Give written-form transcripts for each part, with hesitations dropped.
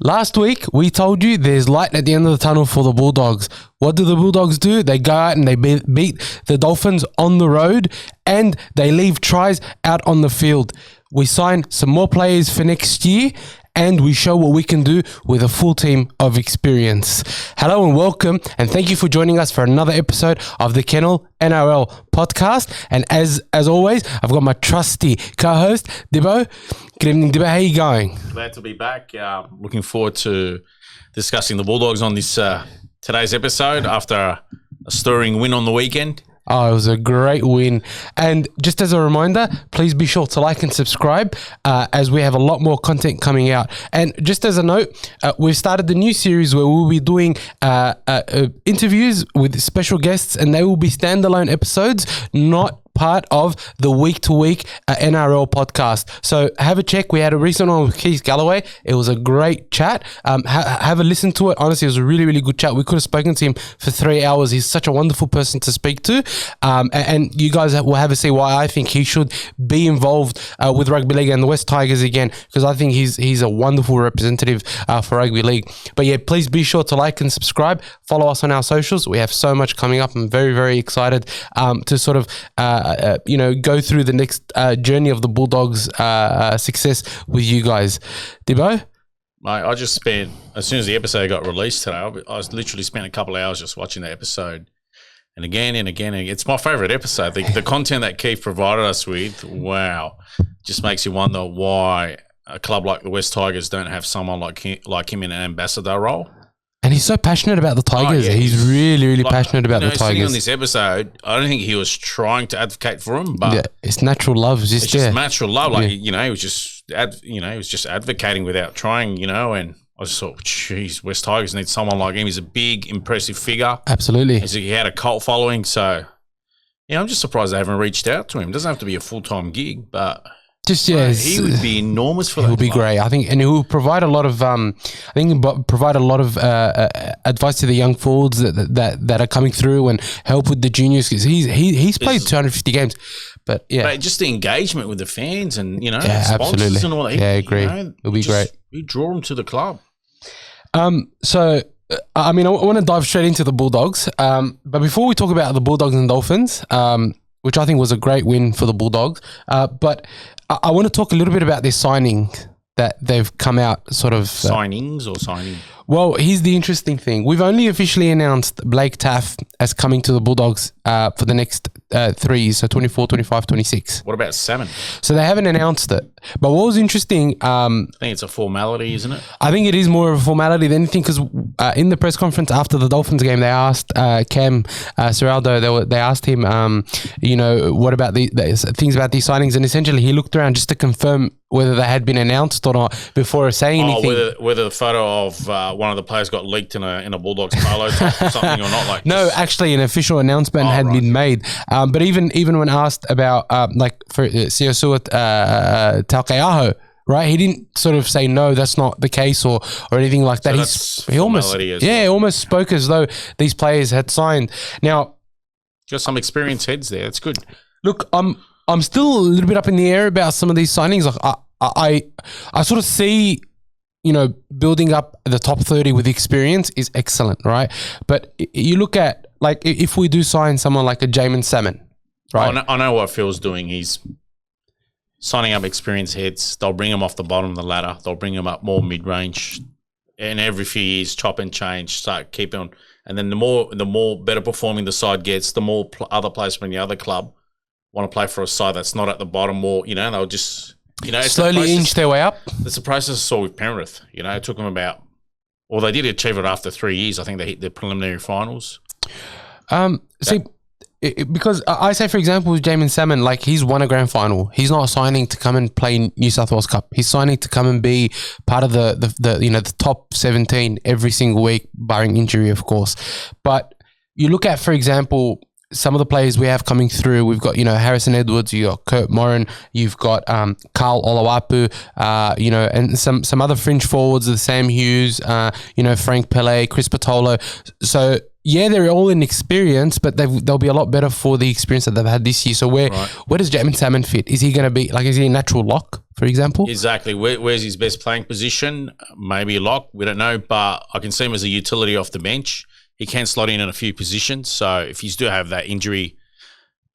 Last week, we told you there's light at the end of the tunnel for the Bulldogs. What do the Bulldogs do? They go out and they beat the Dolphins on the road, and they leave tries out on the field. We sign some more players for next year, and we show what we can do with a full team of experience. Hello and welcome, and thank you for joining us for another episode of the Kennel NRL podcast. And as always, I've got my trusty co-host, Dibbo. Good evening, Dibbo. How are you going? Glad to be back. Looking forward to discussing the Bulldogs on this today's episode after a stirring win on the weekend. Oh, it was a great win. And just as a reminder, please be sure to like and subscribe as we have a lot more content coming out. And just as a note, we've started the new series where we'll be doing interviews with special guests, and they will be standalone episodes, not part of the week-to-week NRL podcast. So have a check. We had a recent one with Keith Galloway. It was a great chat. Have a listen to it. Honestly, it was a really, really good chat. We could have spoken to him for 3 hours. He's such a wonderful person to speak to. And you guys will have a see why I think he should be involved with Rugby League and the West Tigers again, because I think he's a wonderful representative for Rugby League. But yeah, please be sure to like and subscribe. Follow us on our socials. We have so much coming up. I'm very, very excited to sort of go through the next journey of the Bulldogs' success with you guys. Dibbo? Mate, I just spent, as soon as the episode got released today, I was literally spent a couple of hours just watching the episode. And again and again, it's my favourite episode. The content that Keith provided us with, wow, just makes you wonder why a club like the West Tigers don't have someone like him in an ambassador role. And he's so passionate about the Tigers. Oh, yeah. He's really, really passionate about the Tigers. Sitting on this episode, I don't think he was trying to advocate for him, but it's natural love. It's just natural love. Like he was just, he was just advocating without trying. And I just thought, geez, West Tigers need someone like him. He's a big, impressive figure. Absolutely. He had a cult following, so I'm just surprised they haven't reached out to him. It doesn't have to be a full-time gig, but. He would be enormous for that. He would be great, I think, and he will provide a lot of. Advice to the young forwards that are coming through and help with the juniors, because he's played 250 games, but just the engagement with the fans and sponsors absolutely. And all that. I agree. It'll be great. We draw them to the club. So. I want to dive straight into the Bulldogs, but before we talk about the Bulldogs and Dolphins, which I think was a great win for the Bulldogs, but I want to talk a little bit about this signing that they've come out sort of... Signings or signing? Well, here's the interesting thing. We've only officially announced Blake Taaffe as coming to the Bulldogs for the next 3 years, so 24, 25, 26. What about 7? So they haven't announced it. But what was interesting... I think it's a formality, isn't it? I think it is more of a formality than anything, because in the press conference after the Dolphins game, they asked Cam Ciraldo, they asked him, what about the things about these signings, and essentially he looked around just to confirm whether they had been announced or not before saying anything. Whether the photo of one of the players got leaked in a Bulldogs polo top or something or not. Like no, actually an official announcement had been made. But even when asked about for Siosua Taukei'aho, right, he didn't sort of say no, that's not the case or anything like that. So he almost spoke as though these players had signed. Now, got some experienced heads there. That's good. Look, I'm still a little bit up in the air about some of these signings. Like I sort of see, building up the top 30 with experience is excellent, right? But you look at, like, if we do sign someone like a Jamin Salmon, right? I know what Phil's doing. He's signing up experienced heads. They'll bring them off the bottom of the ladder. They'll bring them up more mid-range. And every few years, chop and change, start keeping on. And then the more better performing the side gets, the more other players from the other club want to play for a side that's not at the bottom, or they'll just slowly inch their way up. It's the process I saw with Penrith. It took them they did achieve it after 3 years. I think they hit the preliminary finals. Because I say, for example, with Jamin Salmon, like, he's won a grand final. He's not signing to come and play New South Wales Cup. He's signing to come and be part of the top 17 every single week, barring injury, of course. But you look at, for example, some of the players we have coming through. We've got, Harrison Edwards, you got Kurt Morin, you've got Carl Olawapu, and some other fringe forwards, the Sam Hughes, Frank Pele, Chris Patolo. So they're all inexperienced, but they'll be a lot better for the experience that they've had this year. So where does Jamin Salmon fit? Is he going to be is he a natural lock, for example? Exactly. Where's his best playing position? Maybe a lock. We don't know, but I can see him as a utility off the bench. He can slot in a few positions. So if you do have that injury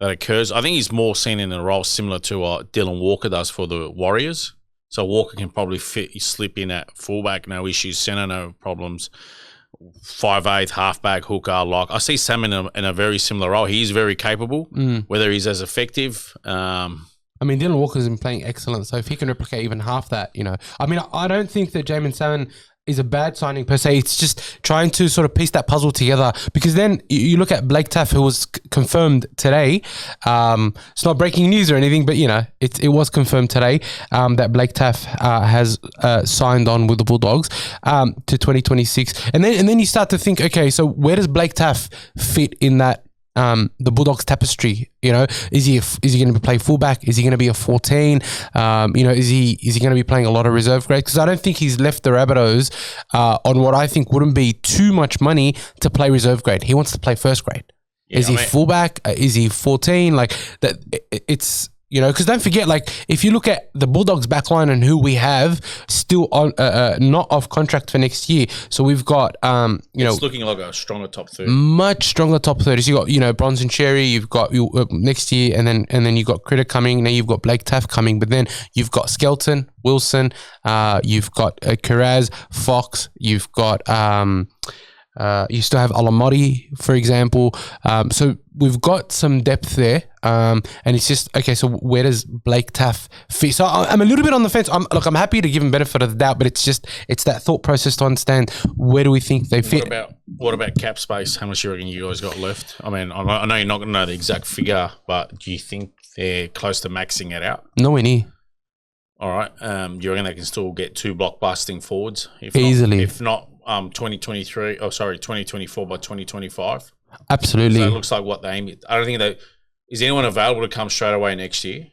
that occurs, I think he's more seen in a role similar to what Dylan Walker does for the Warriors. So Walker can probably slip in at fullback, no issues. Centre, no problems. 5'8", halfback, hooker, lock. I see Sam in a very similar role. He's very capable. Whether he's as effective, I mean, Dylan Walker's been playing excellent. So if he can replicate even half that, I mean, I don't think that Jamin Salmon is a bad signing per se. It's just trying to sort of piece that puzzle together, because then you look at Blake Taaffe, who was confirmed today. It's not breaking news or anything, but it was confirmed today that Blake Taaffe has signed on with the Bulldogs to 2026. And then you start to think, okay, so where does Blake Taaffe fit in that the Bulldogs tapestry? Is he going to play fullback? Is he going to be a 14? Is he going to be playing a lot of reserve grade? Because I don't think he's left the Rabbitohs on what I think wouldn't be too much money to play reserve grade. He wants to play first grade. Is he fullback? Is he 14? It's because don't forget, if you look at the Bulldogs backline and who we have still on not off contract for next year, so we've got it's looking like a stronger top 30, much stronger top 30. So you got Bronson Cherry, you've got next year, and then you've got Critter coming. Now you've got Blake Taaffe coming, but then you've got Skelton, Wilson, you've got Kiraz, Fox, you've got you still have Alamoti, for example. So we've got some depth there. And it's just, okay, so where does Blake Taaffe fit? So I'm a little bit on the fence. I'm happy to give him benefit of the doubt, but it's that thought process to understand where do we think they fit. What about cap space? How much do you reckon you guys got left? I mean, I know you're not going to know the exact figure, but do you think they're close to maxing it out? Nowhere near. All right. You reckon they can still get 2 blockbusting forwards? Easily. If not 2024 by 2025? Absolutely. So it looks like what they aim. I don't think is anyone available to come straight away next year?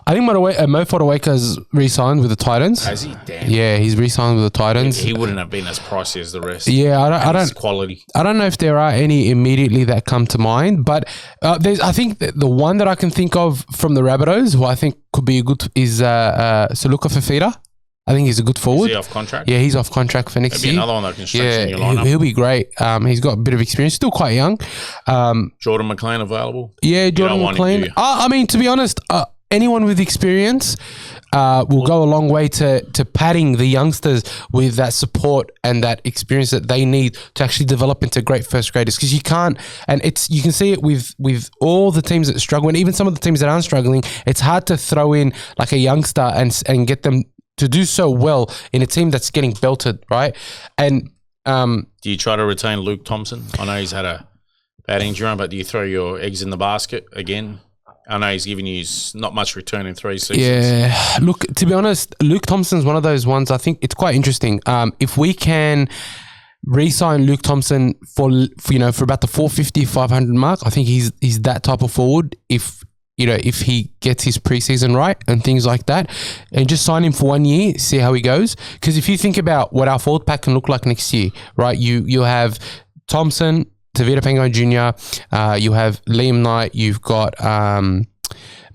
I think Mo Fotuaika's re-signed with the Titans. Has he? Damn. Yeah, he's re-signed with the Titans. He wouldn't have been as pricey as the rest. Yeah, I don't quality. I don't know if there are any immediately that come to mind, but I think the one that I can think of from the Rabbitohs, who I think could be a good, is Saluka Fafita. I think he's a good forward. Is he off contract? Yeah, he's off contract for next year. Another one that can strengthen your lineup. He'll be great. He's got a bit of experience. Still quite young. Jordan McLean available? Yeah, Jordan McLean. I mean, to be honest, anyone with experience will go a long way to padding the youngsters with that support and that experience that they need to actually develop into great first graders. Because you can't, and you can see it with all the teams that struggle, and even some of the teams that aren't struggling. It's hard to throw in like a youngster and get them to do so well in a team that's getting belted, right? And do you try to retain Luke Thompson? I know he's had a bad injury, but do you throw your eggs in the basket again? I know he's given you not much return in 3 seasons. Yeah, look, to be honest, Luke Thompson's one of those ones. I think it's quite interesting. If we can re-sign Luke Thompson for about the 450, 500 mark, I think he's that type of forward. If he gets his preseason right and things like that, and just sign him for 1 year, see how he goes. Because if you think about what our forward pack can look like next year, right? You have Thompson, Tavita Pangai Jr., you have Liam Knight, you've got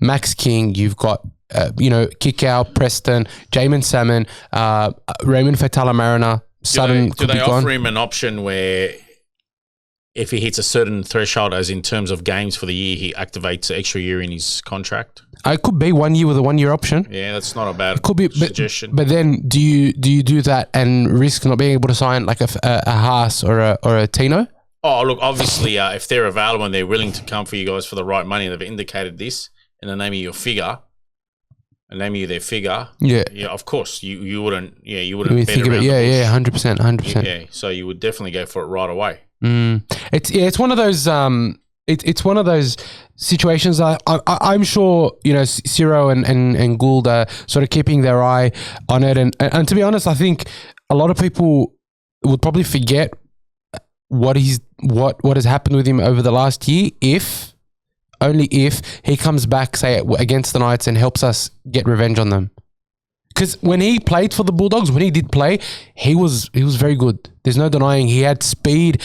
Max King, you've got Kikau, Preston, Jamin Salmon, Raymond Fatala Mariner, Sutton. Do they offer him an option where if he hits a certain threshold, as in terms of games for the year, he activates an extra year in his contract? It could be 1 year with a 1 year option. Yeah, that's not a bad suggestion. But then do you do that and risk not being able to sign like a Haas or a Tino? Oh, look, obviously, if they're available and they're willing to come for you guys for the right money, they've indicated this in the name of your figure, their figure. Yeah, of course, you wouldn't. Yeah, you wouldn't. Think of it. Yeah, 100%. Yeah, so you would definitely go for it right away. It's one of those. It's one of those situations. I'm sure Ciro and Gould are sort of keeping their eye on it, and to be honest, I think a lot of people would probably forget what has happened with him over the last year, only if he comes back, say, against the Knights and helps us get revenge on them. Because when he played for the Bulldogs, when he did play, he was very good. There's no denying he had speed.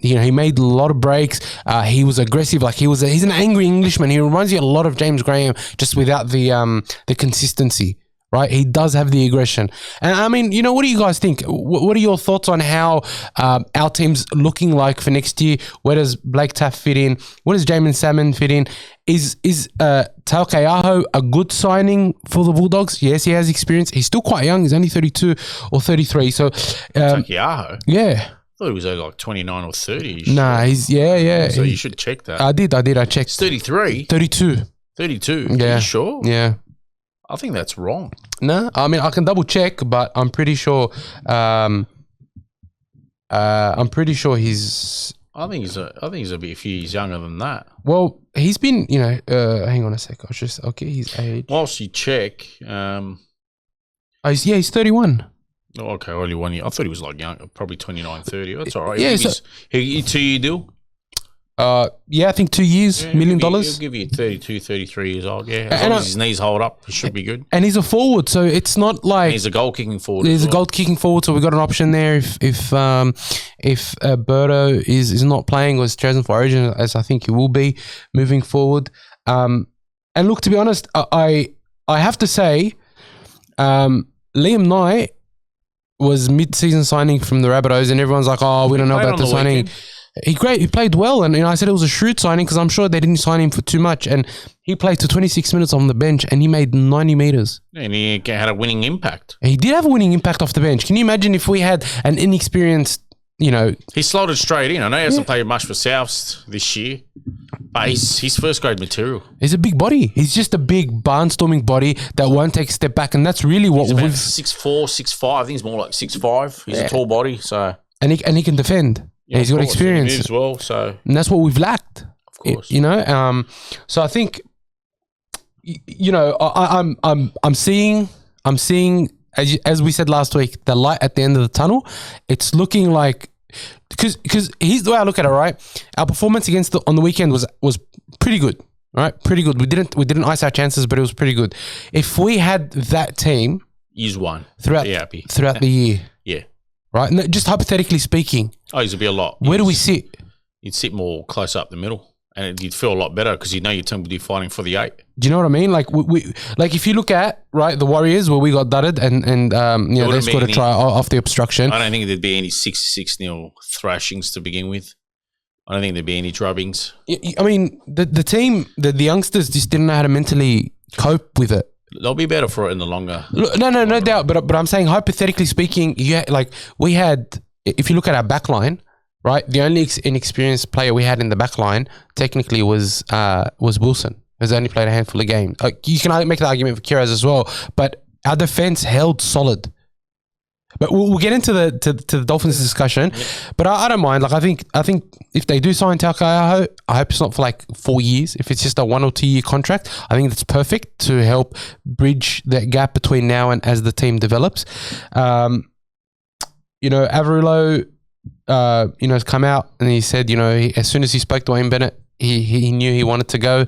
He made a lot of breaks. He was aggressive. Like he's an angry Englishman. He reminds you a lot of James Graham, just without the consistency. Right, he does have the aggression, and I mean, what do you guys think? What are your thoughts on how our team's looking like for next year? Where does Blake Taff fit in? Where does Jamin Salmon fit in? Is Taukei'aho a good signing for the Bulldogs? Yes, he has experience. He's still quite young. He's only 32 or 33. So Taukei'aho, yeah. I thought he was like 29 or 30. Nah, he's yeah. So you should check that. I did. I checked. It's 33. 32. 32. Yeah. Are you sure? Yeah. I think that's wrong. No, I mean I can double check, but I'm pretty sure. I'm pretty sure he's. I think he's a few years younger than that. Well, he's been. Hang on a sec. I'll get his age. Whilst you check. He's 31. Oh, okay, only 1 year. I thought he was like young, probably 29, 30. That's all right. Yeah, he 2-year deal. I think 2 years, $1 million. He'll give you 32, 33 years old. Yeah, as long as his knees hold up, it should be good. And he's a forward, so it's not like and he's a goal kicking forward. There's a goal kicking forward, so we've got an option there if Berto is not playing or is chosen for Origin, as I think he will be moving forward. And look, to be honest, I have to say, Liam Knight was mid-season signing from the Rabbitohs, and everyone's like, "Oh, we don't know about the signing." Weekend. He played well, and I said it was a shrewd signing because I'm sure they didn't sign him for too much, and he played to 26 minutes on the bench, and he made 90 meters. And he had a winning impact. He did have a winning impact off the bench. Can you imagine if we had an inexperienced, He slotted straight in. I know he hasn't played much for Souths this year, but he's first grade material. He's a big body. He's just a big barnstorming body that won't take a step back, and that's really what we've... 6'4", 6'5". I think he's more like 6'5". He's a tall body, so... And he can defend. Yeah, he's got experience as well, so and that's what we've lacked. Of course, So I think, I'm seeing as we said last week, the light at the end of the tunnel. It's looking like because here's the way I look at it. Right, our performance on the weekend was pretty good. Right, pretty good. We didn't ice our chances, but it was pretty good. If we had that team, use one throughout the year, yeah. Right, and just hypothetically speaking, it'd be a lot. Where do we sit? You'd sit more close up the middle, and you'd feel a lot better because your team would be fighting for the 8. Do you know what I mean? Like we if you look at the Warriors where we got dudded and they scored a try off the obstruction. I don't think there'd be any 6-0 thrashings to begin with. I don't think there'd be any drubbings. I mean, the team, the youngsters just didn't know how to mentally cope with it. They'll be better for it in the longer. No doubt. But I'm saying hypothetically speaking, we had. If you look at our back line, right, the only inexperienced player we had in the back line technically was Wilson, who's only played a handful of games. You can make the argument for Kiraz as well, but our defense held solid. But we'll get into the Dolphins discussion. Yeah. But I don't mind. Like I think if they do sign Taukei'aho, I hope it's not for 4 years. If it's just a 1 or 2 year contract, I think that's perfect to help bridge that gap between now and as the team develops. Averillo, has come out and he said, as soon as he spoke to Wayne Bennett, he knew he wanted to go.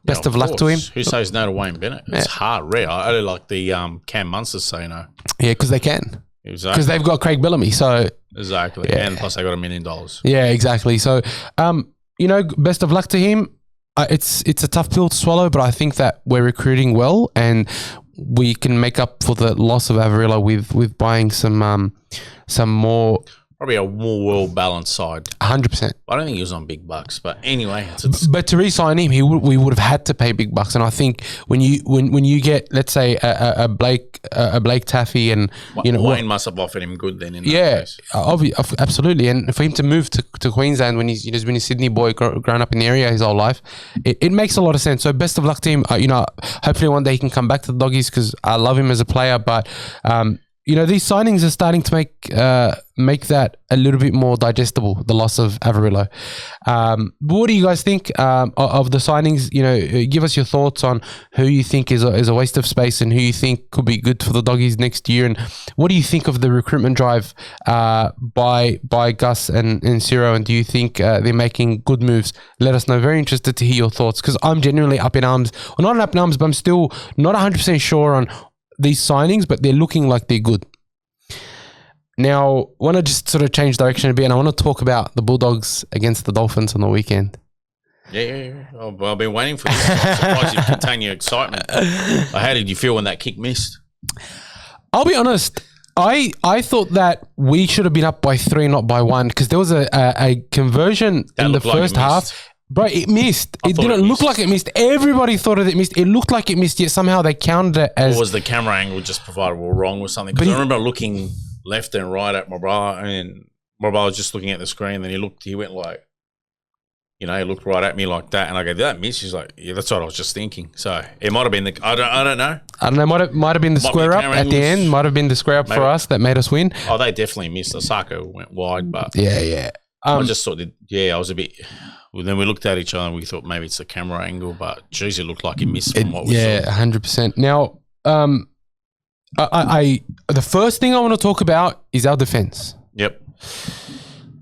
Best of luck to him. Who says no to Wayne Bennett? It's hard, rare. I only like the Cam Munster say no. Yeah, because they can. Exactly. Because they've got Craig Bellamy, so exactly, and plus they got $1 million. Yeah, exactly. So, best of luck to him. It's a tough pill to swallow, but I think that we're recruiting well, and we can make up for the loss of Averillo with buying some more. Probably a more well-balanced side. 100%. I don't think he was on big bucks, but anyway. But to re-sign him, we would have had to pay big bucks, and I think when you get, let's say, a Blake Taffy, and Wayne must have offered him good then. In that case. Absolutely, and for him to move to Queensland when he's been a Sydney boy, grown up in the area his whole life, it makes a lot of sense. So best of luck to him. Hopefully one day he can come back to the Doggies because I love him as a player, but. These signings are starting to make that a little bit more digestible, the loss of Averillo. What do you guys think of the signings? Give us your thoughts on who you think is a waste of space and who you think could be good for the Doggies next year. And what do you think of the recruitment drive by Gus and Ciro? And do you think they're making good moves? Let us know. Very interested to hear your thoughts because I'm genuinely up in arms. Well, not up in arms, but I'm still not 100% sure on these signings, but they're looking like they're good. Now, I want to just sort of change direction a bit, and I want to talk about the Bulldogs against the Dolphins on the weekend. Yeah. Oh, well, I've been waiting for this. I'm surprised you contain your excitement. How did you feel when that kick missed? I'll be honest. I thought that we should have been up by 3, not by 1, because there was a conversion in the first half. Bro, it missed. It didn't look like it missed. Everybody thought it missed. It looked like it missed, yet somehow they counted it as... Or was the camera angle just provided wrong or something? Because I remember looking left and right at my brother, and my brother was just looking at the screen, then he went like, he looked right at me like that, and I go, did that miss? He's like, yeah, that's what I was just thinking. So it might have been I don't know. I don't know. Might have been the square up at the end. Might have been the square up for us that made us win. Oh, they definitely missed. Osaka went wide, but yeah. I just thought that. Yeah, I was a bit. Well, then we looked at each other and we thought maybe it's a camera angle, but geez, it looked like it missed from what we saw. Yeah, 100%. Now, I the first thing I want to talk about is our defense. Yep.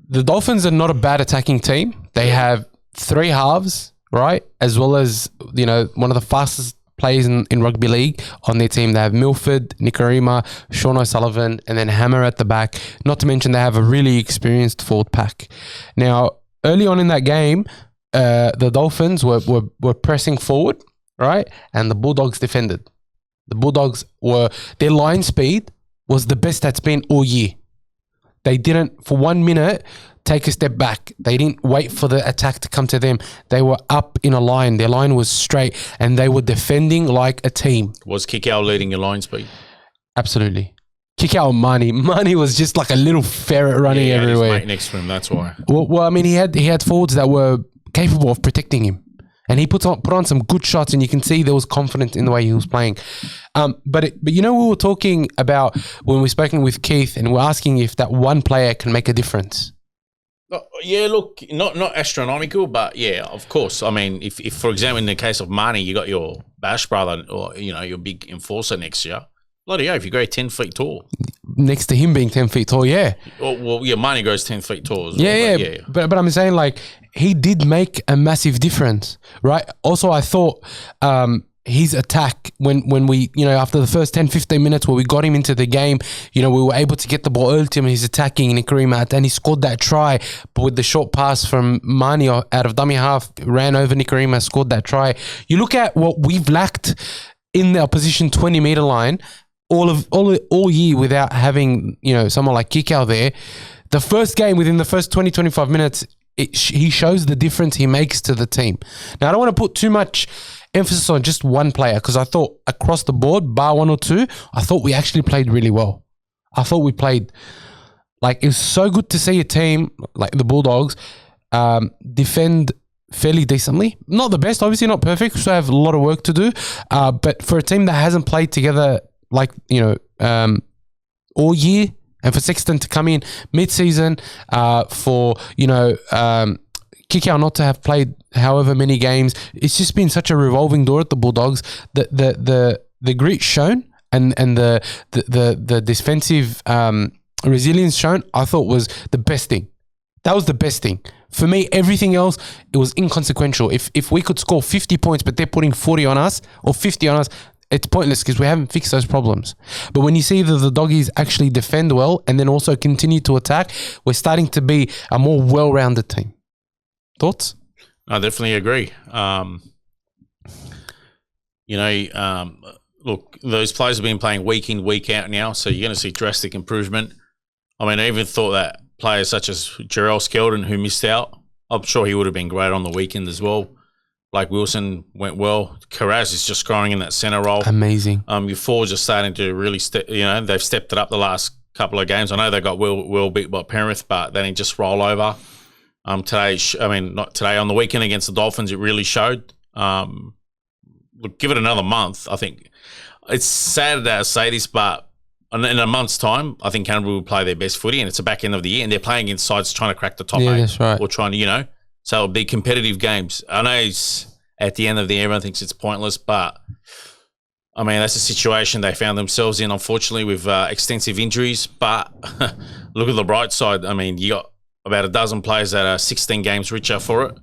The Dolphins are not a bad attacking team. They have 3 halves, right? As well as, one of the fastest players in rugby league on their team. They have Milford, Nikorima, Sean O'Sullivan, and then Hammer at the back. Not to mention they have a really experienced forward pack. Now, early on in that game, the Dolphins were pressing forward, right? And the Bulldogs defended. The Bulldogs their line speed was the best that's been all year. They didn't, for 1 minute, take a step back. They didn't wait for the attack to come to them. They were up in a line. Their line was straight, and they were defending like a team. Was Kikau leading your line speed? Absolutely. Kikau and Mani was just like a little ferret running everywhere. His mate next to him, that's why. Well, I mean, he had forwards that were capable of protecting him. And he put on some good shots, and you can see there was confidence in the way he was playing. But we were talking about when we were speaking with Keith, and we're asking if that one player can make a difference. Yeah, look, not astronomical, but yeah, of course. I mean, if for example, in the case of Marnie, you got your Bash brother or your big enforcer next year. Bloody hell, if you go 10 feet tall. Next to him being 10 feet tall, yeah. Well, Marnie goes 10 feet tall as well. Yeah. But I'm saying, like, he did make a massive difference, right? Also, I thought his attack, when we, after the first 10, 15 minutes where we got him into the game, we were able to get the ball early to him, he's attacking Nikorima, and he scored that try, but with the short pass from Mani out of dummy half, ran over Nikorima, scored that try. You look at what we've lacked in the opposition 20-meter line, all year without having someone like Kikau there. The first game, within the first 20-25 minutes, he shows the difference he makes to the team. Now, I don't want to put too much emphasis on just one player, because I thought across the board, bar 1 or 2, I thought we actually played really well. I thought we played, like, it was so good to see a team like the Bulldogs defend fairly decently. Not the best, obviously not perfect, so I have a lot of work to do. But for a team that hasn't played together all year, and for Sexton to come in mid-season, for Kikau not to have played however many games, it's just been such a revolving door at the Bulldogs. The grit shown and the defensive resilience shown, I thought was the best thing. That was the best thing. For me, everything else, it was inconsequential. If we could score 50 points, but they're putting 40 on us or 50 on us, it's pointless because we haven't fixed those problems. But when you see that the Doggies actually defend well and then also continue to attack, we're starting to be a more well-rounded team. Thoughts? I definitely agree. Look, those players have been playing week in, week out now, so you're going to see drastic improvement. I mean, I even thought that players such as Jarrell Skeldon, who missed out, I'm sure he would have been great on the weekend as well. Blake Wilson went well. Carraz is just scoring in that centre role. Amazing. Your forwards are starting to really they've stepped it up the last couple of games. I know they got well beat by Penrith, but they didn't just roll over. Not today, on the weekend against the Dolphins, it really showed. Look, give it another month. I think it's sad to say this, but in a month's time, I think Canberra will play their best footy, and it's the back end of the year, and they're playing against sides trying to crack the top 8. That's right. Or trying to, so it'll be competitive games. I know it's at the end of the year, everyone thinks it's pointless, but I mean, that's a situation they found themselves in, unfortunately, with extensive injuries. But look at the bright side. I mean, you got about a dozen players that are 16 games richer for it.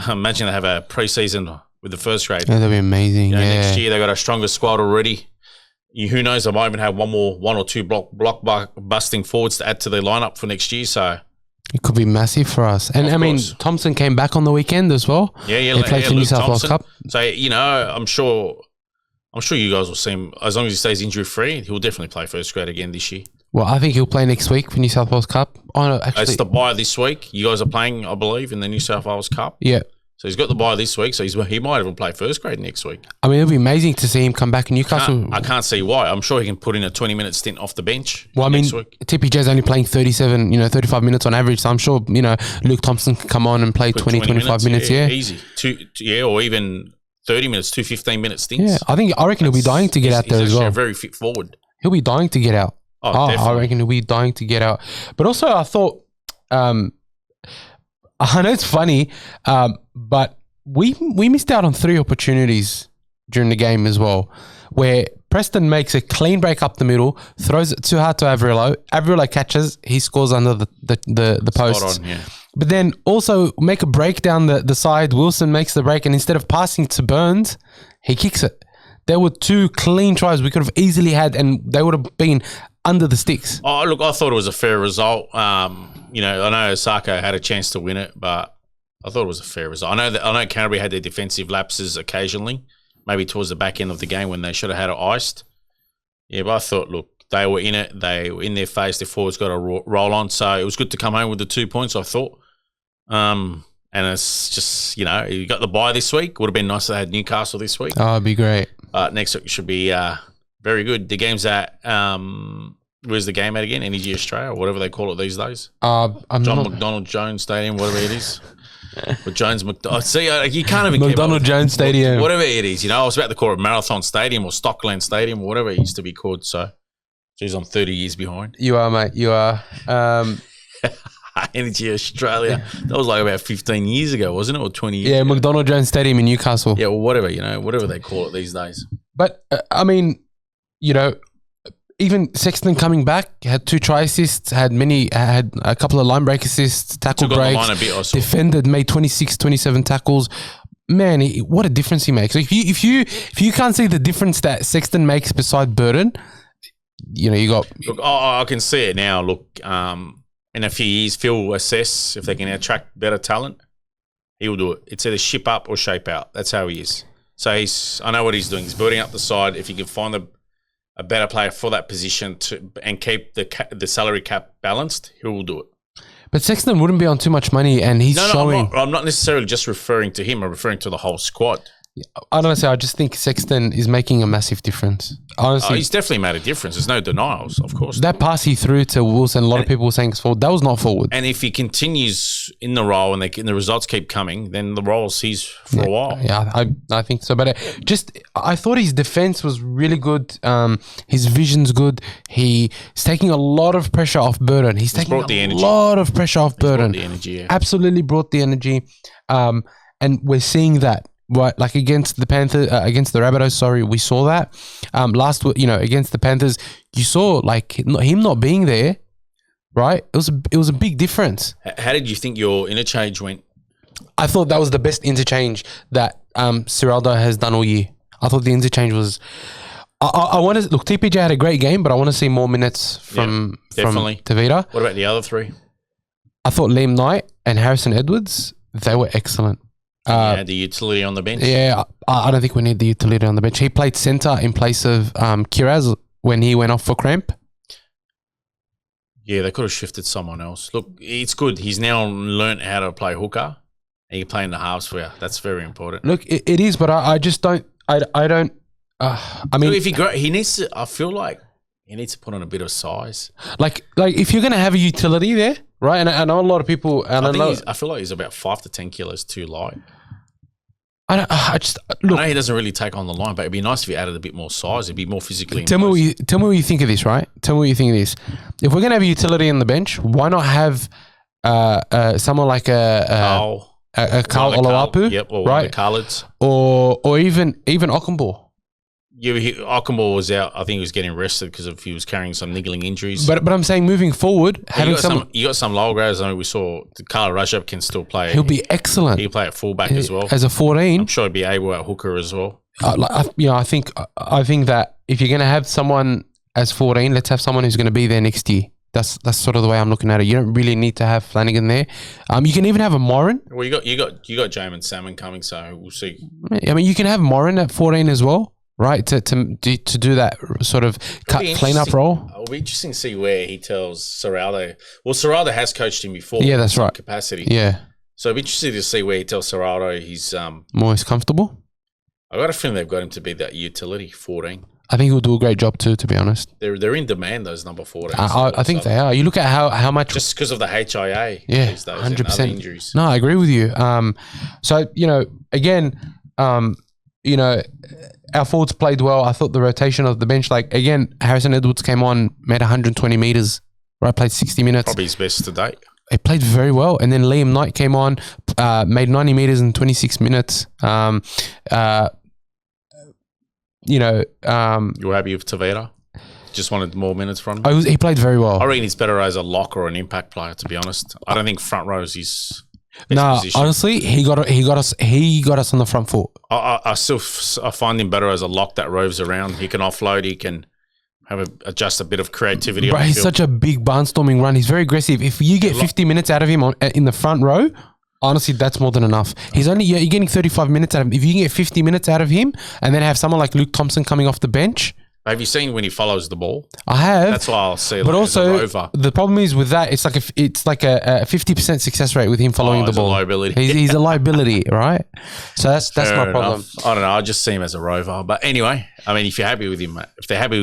Imagine they have a preseason with the first grade. Yeah, that'd be amazing. Next year they got a stronger squad already. Who knows? They might even have one or two block busting forwards to add to their lineup for next year. So it could be massive for us. And I mean, Thompson came back on the weekend as well. Yeah. They played for New South Wales Cup. So I'm sure you guys will see him as long as he stays injury free. He'll definitely play first grade again this year. Well, I think he'll play next week for New South Wales Cup. Oh no, actually, it's the bye this week. You guys are playing, I believe, in the New South Wales Cup. Yeah. So he's got the bye this week, so he might even play first grade next week. I mean, it'll be amazing to see him come back in Newcastle. I can't see why. I'm sure he can put in a 20-minute stint off the bench. Well, I mean, TPJ's only playing 35 minutes on average, so I'm sure, Luke Thompson can come on and play 25 minutes. Yeah, easy. Or even 30 minutes, 15-minute stints. Yeah, I reckon he'll be dying to get out there as well. He's a very fit forward. He'll be dying to get out. Oh, I reckon he'll be dying to get out. But also, I thought, I know it's funny, but we missed out on 3 opportunities during the game as well, where Preston makes a clean break up the middle, throws it too hard to Averillo. Averillo catches, he scores under the posts. On, yeah. But then also make a break down the side. Wilson makes the break, and instead of passing to Burns, he kicks it. There were 2 clean tries we could have easily had, and they would have been under the sticks. Oh, look, I thought it was a fair result. I know Osaka had a chance to win it, but I thought it was a fair result. I know Canterbury had their defensive lapses occasionally, maybe towards the back end of the game when they should have had it iced. Yeah, but I thought, look, they were in it. They were in their face. Their forwards got a roll on. So it was good to come home with the 2 points, I thought. And it's just, you got the bye this week. Would have been nice to have Newcastle this week. Oh, it'd be great. Next week should be very good. The game's at, where's the game at again? Energy Australia, or whatever they call it these days. McDonald Jones Stadium, whatever it is. With Jones McDonald. See, you can't even McDonald Jones Stadium. Whatever it is. I was about to call it Marathon Stadium or Stockland Stadium or whatever it used to be called. So, geez, I'm 30 years behind. You are, mate. You are. Energy Australia. That was like about 15 years ago, wasn't it? Or 20 years ago? McDonald Jones Stadium in Newcastle. Yeah, well, whatever, whatever they call it these days. But, I mean, even Sexton coming back, had 2 try assists, had a couple of line break assists, tackle breaks, on the line a bit, defended, made 26, 27 tackles. Man, what a difference he makes. If you can't see the difference that Sexton makes beside Burton, you got... Look, I can see it now. Look, in a few years, Phil will assess if they can attract better talent. He will do it. It's either ship up or shape out. That's how he is. So I know what he's doing. He's building up the side. If he can find a better player for that position and keep the salary cap balanced, he will do it. But Sexton wouldn't be on too much money, and he's showing... I'm not necessarily just referring to him. I'm referring to the whole squad. I don't know. I just think Sexton is making a massive difference. Honestly, he's definitely made a difference. There's no denials, of course. That pass he threw to Wilson, a lot of people were saying it's forward. That was not forward. And if he continues in the role and the results keep coming, then the role sees for a while. Yeah, I think so. But I thought his defense was really good. His vision's good. He's taking a lot of pressure off Burton. He's taking a lot of pressure off Burton. Brought the energy, yeah. Absolutely brought the energy. And we're seeing that. Right, like against the Panthers, against the Rabbitohs, we saw that. Last week, against the Panthers, you saw like him not being there, right? It was a big difference. How did you think your interchange went? I thought that was the best interchange that Ciraldo has done all year. I thought the interchange was... I want to... Look, TPJ had a great game, but I want to see more minutes from Tavita. What about the other 3? I thought Liam Knight and Harrison Edwards, they were excellent. The utility on the bench. Yeah, I don't think we need the utility on the bench. He played centre in place of Kiraz when he went off for cramp. Yeah, they could have shifted someone else. Look, it's good. He's now learnt how to play hooker. And he can play in the halves for you. That's very important. Look, it is, but I just don't. I don't. I mean, look, if he needs to. I feel like he needs to put on a bit of size. Like if you're going to have a utility there, right? And I know a lot of people. And I feel like he's about 5 to 10 kilos too light. I know he doesn't really take on the line, but it'd be nice if he added a bit more size. It'd be more physically. Tell me what you think of this, right? Tell me what you think of this. If we're gonna have a utility on the bench, why not have someone like a Carl Oloapu, or right? The Khaleds, or even Ockenbaugh. Yeah, Ockenbaugh was out. I think he was getting rested because he was carrying some niggling injuries. But I'm saying moving forward, having you got some lower grades. I mean, we saw Carl Rajab can still play. He'll be excellent. He'll play at fullback as well as a 14. I'm sure he'll be able at hooker as well. I think that if you're going to have someone as 14, let's have someone who's going to be there next year. That's sort of the way I'm looking at it. You don't really need to have Flanagan there. You can even have a Morin. Well, you got Jamin Salmon coming, so we'll see. I mean, you can have Morin at 14 as well, right? To do that sort of clean up role. It'll be interesting to see where he tells Serraldo. Well, Serraldo has coached him before. Yeah, that's right. Capacity. Yeah. So it'll be interesting to see where he tells Serraldo he's more comfortable. I got a feeling they've got him to be that utility 14. I think he'll do a great job too, to be honest. They're in demand, those number 14. I think they are. You look at how much... Just because of the HIA. Yeah, these days 100%. Injuries. No, I agree with you. So, again, our forwards played well. I thought the rotation of the bench, again, Harrison Edwards came on, made 120 meters, right? Played 60 minutes. Probably his best to date. He played very well. And then Liam Knight came on, made 90 meters in 26 minutes. You were happy with Tavera? Just wanted more minutes from him? He played very well. I reckon he's better as a lock or an impact player, to be honest. I don't think front row is his best position. Honestly, he got us on the front foot. I find him better as a lock that roves around. He can offload, he can adjust a bit of creativity. Bro, he's such a big barnstorming run. He's very aggressive. If you get 50 minutes out of him in the front row, honestly, that's more than enough. You're getting 35 minutes out of him. If you can get 50 minutes out of him and then have someone like Luke Thompson coming off the bench. Have you seen when he follows the ball? I have. That's why I'll see. But also, the problem is with that, it's like a 50% success rate with him following the ball. He's a liability. He's a liability, right? So that's my problem. Enough. I don't know. I just see him as a rover. But anyway, I mean, if they're happy with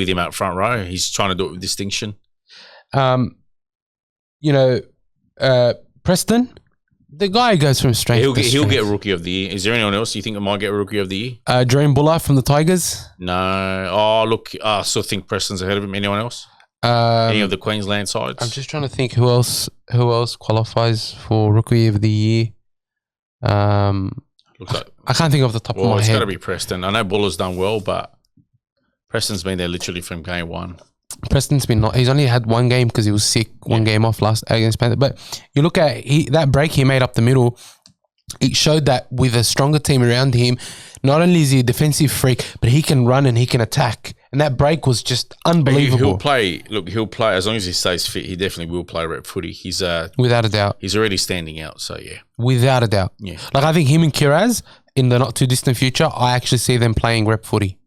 him out front row, he's trying to do it with distinction. Preston. The guy goes from strength to strength. He'll get Rookie of the Year. Is there anyone else you think that might get Rookie of the Year? Dream Buller from the Tigers. No. Oh, look, I still think Preston's ahead of him. Anyone else? Any of the Queensland sides? I'm just trying to think who else qualifies for Rookie of the Year. Looks like, I can't think of the top of my head. It's got to be Preston. I know Buller's done well, but Preston's been there literally from game one. Preston's he's only had one game because he was sick, one game off last against Panther. But you look at that break he made up the middle, it showed that with a stronger team around him, not only is he a defensive freak, but he can run and he can attack. And that break was just unbelievable. He'll play as long as he stays fit. He definitely will play rep footy. He's without a doubt. He's already standing out. So yeah, without a doubt. Yeah, I think him and Kiraz in the not too distant future, I actually see them playing rep footy.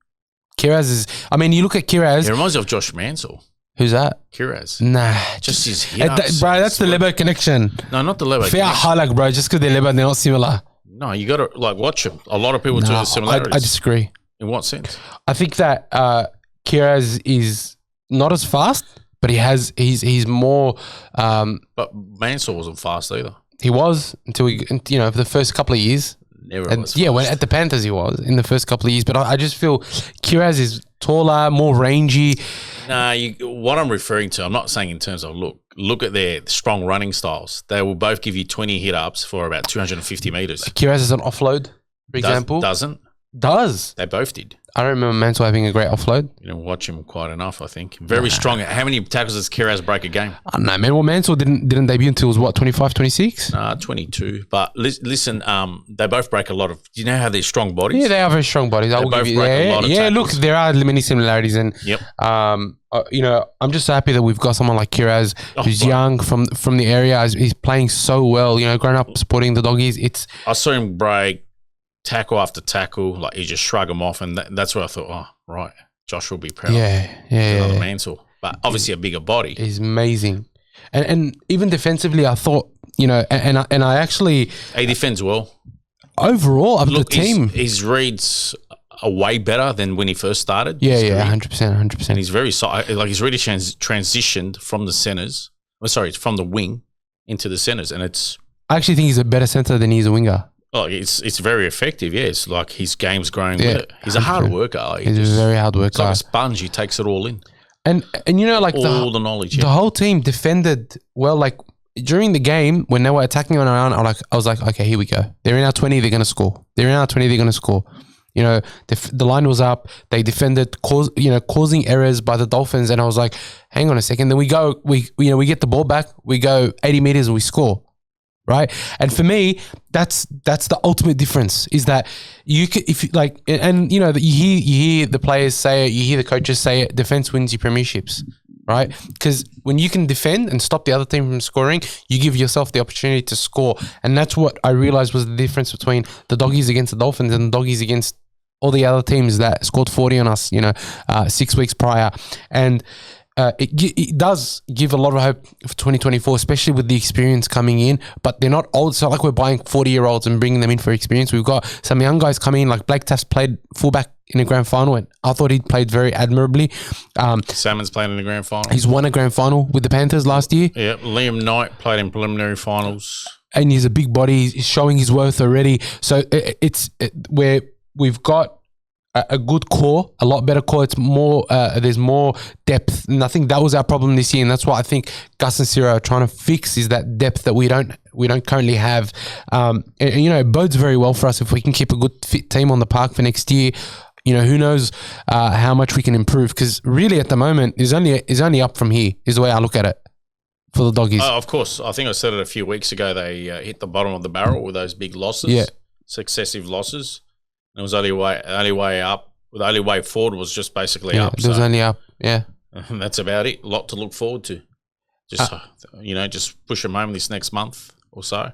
Kiraz is. I mean, you look at Kiraz. It reminds me of Josh Mansell. Who's that? Kiraz. Nah, just his hit. Bro, that's the Lebo connection. No, not the Lebo. Fair halak, bro. Just because they're Lebo, they're not similar. No, you got to watch them. A lot of people do the similarities. I disagree. In what sense? I think that Kiraz is not as fast, but he's more. But Mansell wasn't fast either. He was until for the first couple of years. When at the Panthers he was in the first couple of years, but I just feel Kiraz is taller, more rangy. Nah, what I'm referring to, I'm not saying in terms of look at their strong running styles. They will both give you 20 hit ups for about 250 meters. Kiraz is an offload, for example. Does. They both did. I don't remember Mansell having a great offload. You didn't watch him quite enough, I think. Very strong. How many tackles does Kiraz break a game? I don't know, man. Well, Mansell didn't debut until he was what, 25, 26? 22. But listen, they both break a lot of. Do you know how they're strong bodies? Yeah, they are very strong bodies. They both break a lot of tackles. Look, there are many similarities, and yep. I'm just happy that we've got someone like Kiraz who's young from the area. He's playing so well. Growing up supporting the doggies. I saw him break tackle after tackle, like he just shrug them off, and that's where I thought, oh, right, Josh will be proud. Yeah. Another Mansell, but obviously a bigger body. He's amazing, and even defensively, I thought, and I actually he defends well. Overall, of the team, his reads are way better than when he first started. Yeah, 100%. And he's very he's really transitioned from the centers. From the wing into the centers, and I actually think he's a better center than he's a winger. Oh, it's very effective. Yeah, it's like his game's growing with it. He's a hard worker. He's a very hard worker. It's like a sponge. He takes it all in. And all the knowledge. The whole team defended well. Like during the game when they were attacking on around, I was like, okay, here we go. They're in our 20. They're gonna score. The line was up. They defended, causing errors by the Dolphins, and I was like, hang on a second. Then we get the ball back. We go 80 meters and we score. right? And for me, that's the ultimate difference. Is that you could, if you like, and you know that you hear the players say it, you hear the coaches say it. Defense wins you premierships, right? Because when you can defend and stop the other team from scoring, you give yourself the opportunity to score, and that's what I realized was the difference between the Doggies against the Dolphins and the Doggies against all the other teams that scored 40 on us, 6 weeks prior. And it does give a lot of hope for 2024, especially with the experience coming in, but they're not old. It's not like we're buying 40-year-olds and bringing them in for experience. We've got some young guys coming in, like Blake Taft played fullback in a grand final, and I thought he played very admirably. Salmon's played in the grand final. He's won a grand final with the Panthers last year. Yeah, Liam Knight played in preliminary finals. And he's a big body. He's showing his worth already. So we've got a good core, a lot better core. It's more, there's more depth. And I think that was our problem this year. And that's what I think Gus and Ciro are trying to fix, is that depth that we don't currently have. It bodes very well for us if we can keep a good fit team on the park for next year. Who knows how much we can improve, because really at the moment is only up from here is the way I look at it for the Doggies. Of course. I think I said it a few weeks ago. They hit the bottom of the barrel with those big losses, successive losses. It was only way up. The only way forward was just basically up. It was only up, yeah. And that's about it. A lot to look forward to. Just push them home this next month or so.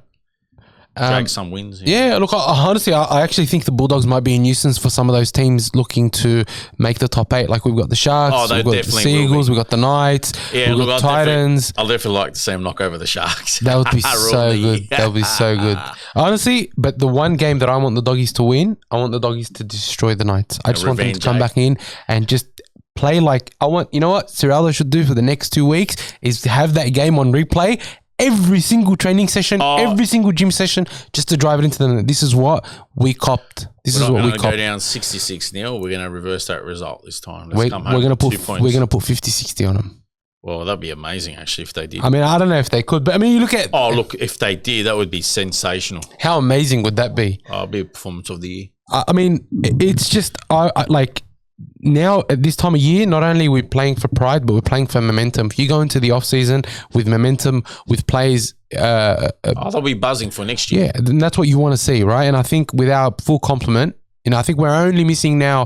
Drag some wins. Yeah, look, honestly, I actually think the Bulldogs might be a nuisance for some of those teams looking to make the top 8. Like, we've got the Sharks, we've got the Seagulls, we've got the Knights, we've got Titans. I'll definitely like to see them knock over the Sharks. That would be so good. That would be so good. Honestly, but the one game that I want the Doggies to win, I want the Doggies to destroy the Knights. I just want them to come back in and just play like I want. You know what Ciraldo should do for the next 2 weeks is to have that game on replay every single training session, every single gym session, just to drive it into them. This is what we copped. This is what we copped. Go down 66-0. We're going to reverse that result this time. We're going to put 50-60 on them. Well, that'd be amazing, actually, if they did. I mean, I don't know if they could, but I mean, you look at... if they did, that would be sensational. How amazing would that be? It'd be a performance of the year. I mean, it's just, now at this time of year, not only are we playing for pride, but we're playing for momentum. If you go into the off season with momentum, with players, they'll be buzzing for next year. Yeah, and that's what you want to see, right? And I think with our full complement, I think we're only missing now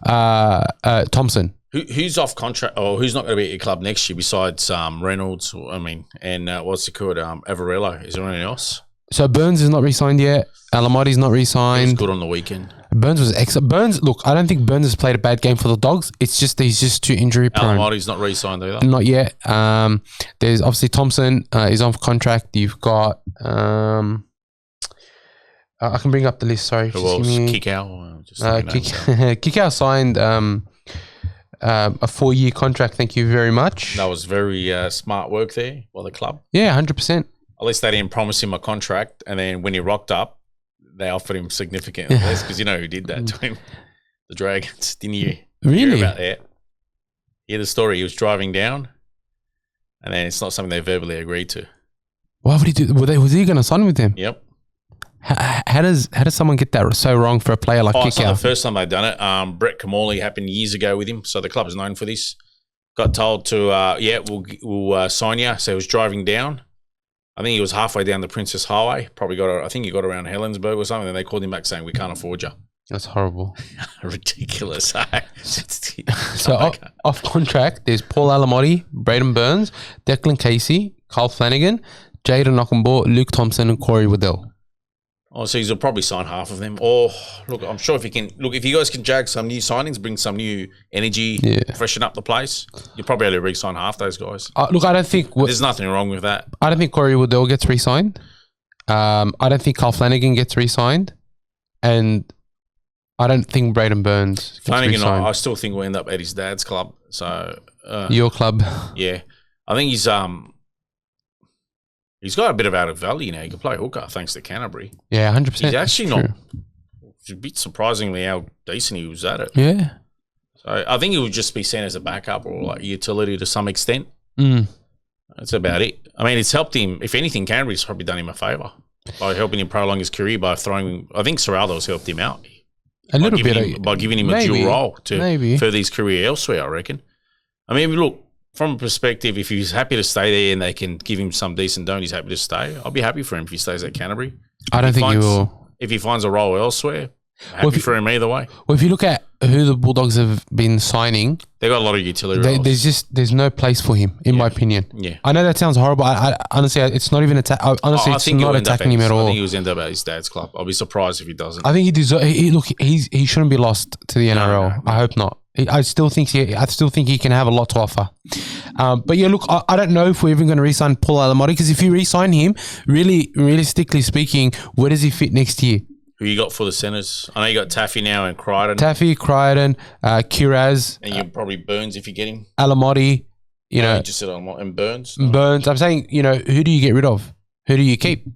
Thompson. Who's off contract, or who's not going to be at your club next year besides Reynolds? And what's the called? Avarello. Is there anyone else? So Burns is not re-signed yet. Alamoti's not re-signed. He was good on the weekend. Burns was excellent. Burns, look, I don't think Burns has played a bad game for the Dogs. It's just he's just too injury prone. Alamoti's not re-signed either. Not yet. There's obviously Thompson is on contract. You've got I can bring up the list. Sorry. Who else? Kikau. Kikau signed a 4-year contract. Thank you very much. That was very smart work there by the club. Yeah, 100%. At least they didn't promise him a contract, and then when he rocked up, they offered him significantly less, because you know who did that to him? The Dragons. Didn't you hear about that? Hear the story? He was driving down, and then it's not something they verbally agreed to. Why would he do? Was he going to sign with them? Yep. How does someone get that so wrong for a player like Kikau? It's not the first time they've done it. Brett Kamali happened years ago with him, so the club is known for this. Got told to, we'll sign you. So he was driving down. I think he was halfway down the Princess Highway. I think he got around Helensburgh or something. And they called him back saying, "We can't afford you." That's horrible. Ridiculous. So off contract, there's Paul Alamotti, Braden Burns, Declan Casey, Carl Flanagan, Jaden Ockenbaugh, Luke Thompson, and Corey Waddell. Oh, so he'll probably sign half of them. Or look, I'm sure if you guys can jag some new signings, bring some new energy, freshen up the place, you'll probably only re-sign half those guys. Look, I don't think there's nothing wrong with that. I don't think Corey Waddell gets re-signed. I don't think Carl Flanagan gets re-signed, and I don't think Braden Burns gets re-signed. I still think we'll end up at his dad's club. So your club, yeah, I think he's got a bit of out of value now. He can play hooker thanks to Canterbury. Yeah, 100%. He's actually not. It's a bit surprisingly how decent he was at it. Yeah. So I think he would just be seen as a backup or like utility to some extent. That's about it. I mean, it's helped him. If anything, Canterbury's probably done him a favour by helping him prolong his career by throwing. I think Ciraldo's helped him out by giving him a dual role to further his career elsewhere. I reckon. I mean, look, from a perspective, if he's happy to stay there and they can give him some decent dough and he's happy to stay, I'll be happy for him if he stays at Canterbury. I don't think he will. If he finds a role elsewhere, happy for him either way. Well, if you look at who the Bulldogs have been signing, they've got a lot of utility roles. There's no place for him, in my opinion. Yeah. I know that sounds horrible. I honestly, it's not even it's not attacking him at all. I think he was end up at his dad's club. I'll be surprised if he doesn't. I think he shouldn't be lost to the NRL. No. I hope not. I still think he can have a lot to offer. But yeah, look, I don't know if we're even going to re-sign Paul Alamotti, because if you re-sign him, realistically speaking, where does he fit next year? Who you got for the centres? I know you got Taffy now and Crichton. Crichton, Kiraz. And you probably Burns if you get him. Alamotti, you know. You just said Alamotti and Burns. Burns. I'm saying, you know, who do you get rid of? Who do you keep?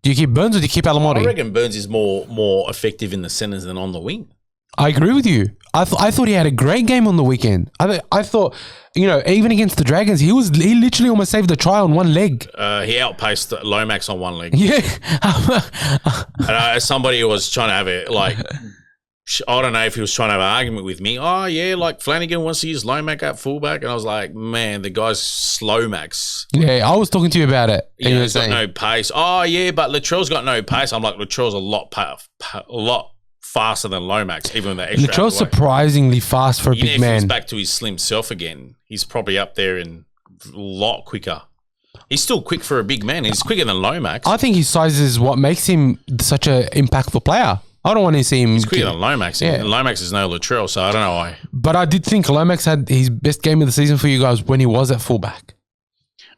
Do you keep Burns or do you keep Alamotti? I reckon Burns is more effective in the centres than on the wing. I agree with you. I thought he had a great game on the weekend. I thought, you know, even against the Dragons, he literally almost saved the try on one leg. He outpaced Lomax on one leg. Yeah. And as somebody who was trying to have it, like, I don't know if he was trying to have an argument with me. Oh, yeah, like Flanagan wants to use Lomax at fullback. And I was like, man, the guy's slow max. Yeah, I was talking to you about it. He's got no pace. Oh, yeah, but Latrell's got no pace. I'm like, Latrell's a lot faster than Lomax, even with the extra. Latrell's surprisingly fast for a big man. If he's back to his slim self again, he's probably up there and a lot quicker. He's still quick for a big man. He's quicker than Lomax. I think his size is what makes him such an impactful player. I don't want to see him. He's quicker than Lomax. Yeah. And Lomax is no Latrell, so I don't know why. But I did think Lomax had his best game of the season for you guys when he was at fullback.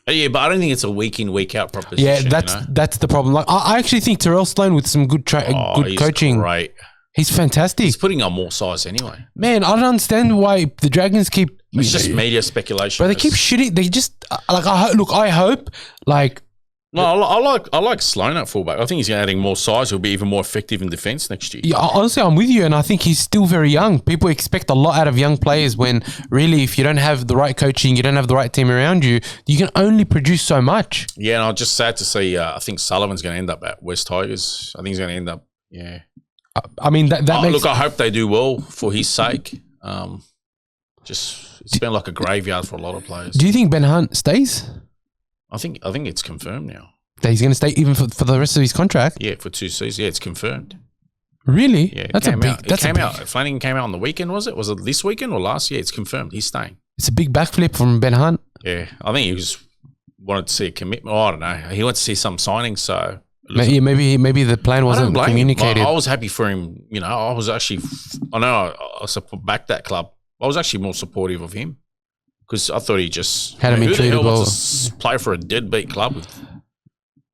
Yeah, but I don't think it's a week in, week out proposition. Yeah, that's the problem. Like, I actually think Terrell Sloan with some good coaching. Great. He's fantastic. He's putting on more size anyway. Man, I don't understand why the Dragons keep. It's just media speculation. But they keep shitting. They just like. I hope like. No, I like Sloan at fullback. I think he's adding more size. He'll be even more effective in defence next year. Yeah, honestly, I'm with you, and I think he's still very young. People expect a lot out of young players when really, if you don't have the right coaching, you don't have the right team around you, you can only produce so much. Yeah, and I'm just sad to see. I think Sullivan's going to end up at West Tigers. I think he's going to end up. Yeah. I mean that makes. Look, I hope they do well for his sake. It's been like a graveyard for a lot of players. Do you think Ben Hunt stays? I think it's confirmed now that he's going to stay even for the rest of his contract. Yeah, for 2 seasons. Yeah, it's confirmed. Really? Yeah, that's a big. Out. Flanagan came out on the weekend. Was it this weekend or last? Yeah, it's confirmed. He's staying. It's a big backflip from Ben Hunt. Yeah, I think he wanted to see a commitment. Oh, I don't know. He wants to see some signings. So. Maybe the plan wasn't communicated. I was happy for him. You know, I was actually. I know I backed that club. I was actually more supportive of him because I thought he just had him in treated well. To play for a deadbeat club,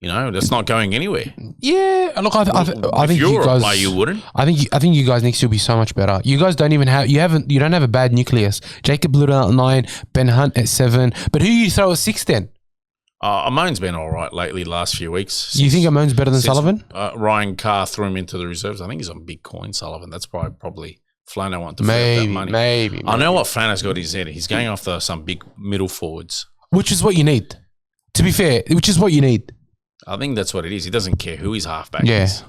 you know, that's not going anywhere. Yeah, look, I think you're you guys. A player, you wouldn't. I think you guys next year will be so much better. You guys don't even have. You don't have a bad nucleus. Jacob Little at 9, Ben Hunt at 7. But who you throw at 6 then? Amon's been all right lately, last few weeks. You think Amon's better than Sullivan? Ryan Carr threw him into the reserves. I think he's on big coin, Sullivan. That's probably Flano wanted to free up that money. Maybe. I know what Flano's got in his head. He's going after some big middle forwards. Which is what you need. To be fair, which is what you need. I think that's what it is. He doesn't care who his halfback is.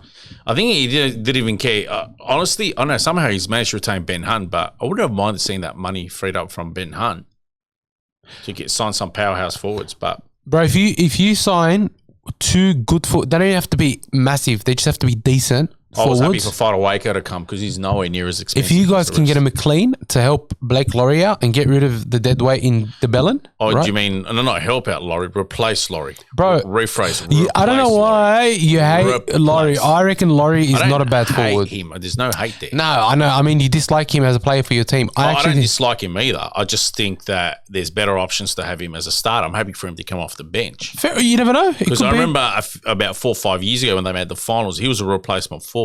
I think he didn't even care. Honestly, I know somehow he's managed to retain Ben Hunt, but I wouldn't have minded seeing that money freed up from Ben Hunt to sign some powerhouse forwards, but... Bro, if you sign 2 good forwards, they don't have to be massive. They just have to be decent forwards. I was happy for Fido Waker to come because he's nowhere near as expensive. If you guys can get a McLean to help Blake Laurie out and get rid of the dead weight in the Bellin. Oh, right? Do you mean not help out Laurie, replace Laurie? Bro. Rephrase. I don't know why you hate Laurie. I reckon Laurie is not a bad forward. Him. There's no hate there. No, I know. I mean, you dislike him as a player for your team. I don't dislike him either. I just think that there's better options to have him as a starter. I'm happy for him to come off the bench. Fair, you never know. Because I remember about 4 or 5 years ago when they made the finals, he was a replacement forward